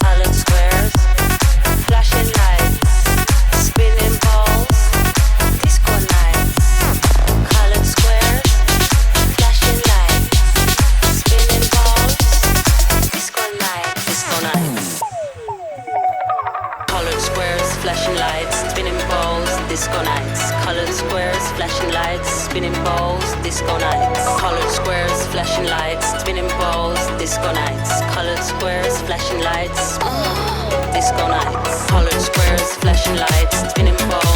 Colored squares, flashing lights, spinning balls, disco nights. Colored squares, flashing lights, spinning balls, disco nights, disco nights. Colored squares, flashing lights, spinning balls, disco nights. Colored squares, flashing lights, spinning balls, disco nights. Colored squares, flashing lights, spinning balls, disco nights. Colored squares, flashing lights, disco nights. Colored squares, flashing lights, spinning balls.